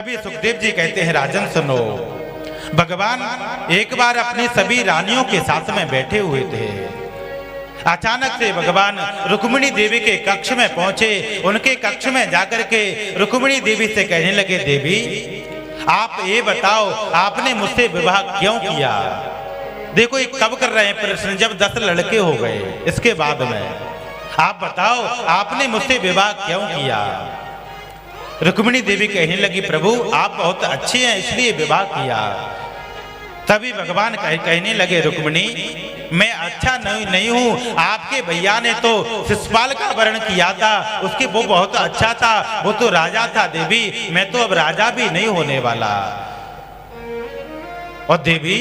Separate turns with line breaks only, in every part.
अभी सुखदेव जी कहते हैं, राजन सुनो, भगवान एक बार अपनी सभी रानियों के साथ में बैठे हुए थे। अचानक से भगवान रुक्मिणी देवी के कक्ष में पहुंचे। उनके कक्ष में जाकर के रुक्मिणी देवी से कहने लगे, देवी आप ये बताओ आपने मुझसे विवाह क्यों किया। देखो ये कब कर रहे हैं प्रश्न, जब 10 लड़के हो गए इसके बाद में आप बताओ आपने मुझसे विवाह क्यों किया। रुक्मिणी देवी कहने लगी, प्रभु आप बहुत अच्छे हैं इसलिए विवाह किया। तभी भगवान कहने लगे, रुक्मिणी मैं अच्छा नहीं हूँ, आपके भैया ने तो शिशुपाल का वर्ण किया था, उसके वो बहुत अच्छा था, वो तो राजा था देवी, मैं तो अब राजा भी नहीं होने वाला। और देवी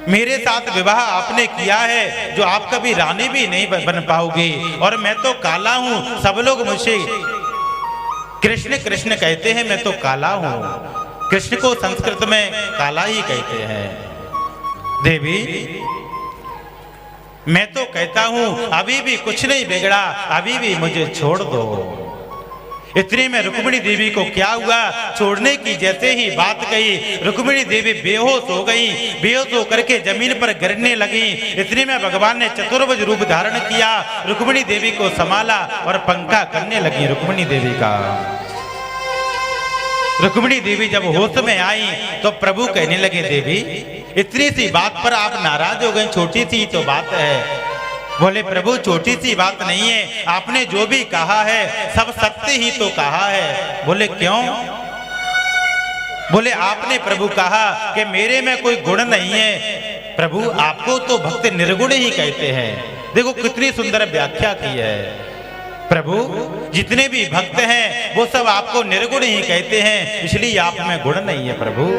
मेरे साथ विवाह आपने किया है जो आप कभी रानी भी नहीं बन पाओगी, और मैं तो काला हूँ, सब लोग मुझे कृष्ण कृष्ण कहते हैं, मैं तो काला हूं। कृष्ण को संस्कृत में काला ही कहते हैं। देवी मैं तो कहता हूं अभी भी कुछ नहीं बिगड़ा, अभी भी मुझे छोड़ दो। इतने में रुक्मिणी देवी को क्या हुआ, छोड़ने की जैसे ही बात कही रुक्मिणी देवी बेहोश हो गई। बेहोश होकर के जमीन पर गिरने लगी। इतने में भगवान ने चतुर्भुज रूप धारण किया, रुक्मिणी देवी को संभाला और पंखा करने लगी रुक्मिणी देवी का। रुक्मिणी देवी जब होश में आई तो प्रभु कहने लगे, देवी इतनी सी बात पर आप नाराज हो गए, छोटी सी तो बात है। बोले, प्रभु छोटी सी बात नहीं है, आपने जो भी कहा है सब सत्य ही तो कहा है। बोले क्यों। बोले आपने प्रभु कहा कि मेरे में कोई गुण नहीं है। प्रभु आपको तो भक्त निर्गुण ही कहते हैं। देखो कितनी सुंदर व्याख्या की है। प्रभु जितने भी भक्त हैं वो सब आपको निर्गुण ही कहते हैं, इसलिए आप में गुण नहीं है। प्रभु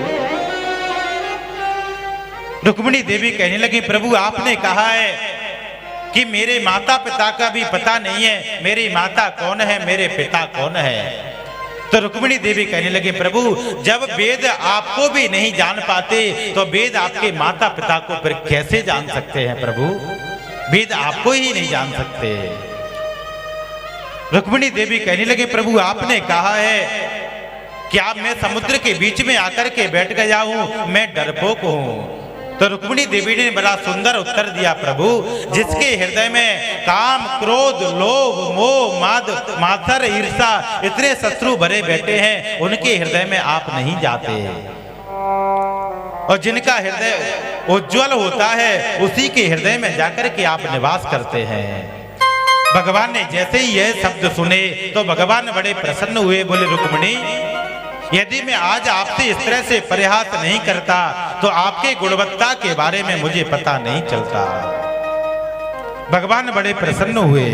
रुक्मिणी देवी कहने लगी, प्रभु आपने कहा है कि मेरे माता पिता का भी पता नहीं है, मेरी माता कौन है मेरे पिता कौन है। तो रुक्मिणी देवी कहने लगे, प्रभु जब वेद आपको भी नहीं जान पाते तो वेद आपके माता पिता को फिर कैसे जान सकते हैं। प्रभु वेद आपको ही नहीं जान सकते। रुक्मिणी देवी कहने लगे, प्रभु आपने कहा है कि आप मैं समुद्र के बीच में आकर के बैठ गया हूं, मैं डरपोक हूं। तो रुक्मिणी देवी ने बड़ा सुंदर उत्तर दिया, प्रभु जिसके हृदय में काम क्रोध लोभ मोह मात्सर्य ईर्षा इतने शत्रु भरे बैठे हैं उनके हृदय में आप नहीं जाते, और जिनका हृदय उज्जवल होता है उसी के हृदय में जाकर के आप निवास करते हैं। भगवान ने जैसे ही यह शब्द सुने तो भगवान बड़े प्रसन्न हुए। बोले, रुक्मिणी यदि मैं आज आपसे इस तरह से परिहास नहीं करता तो आपके गुणवत्ता के बारे में मुझे पता नहीं चलता। भगवान बड़े प्रसन्न हुए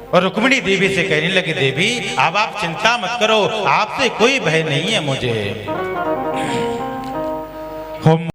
और रुक्मिणी देवी से कहने लगे, देवी अब आप चिंता मत करो, आपसे कोई भय नहीं है मुझे।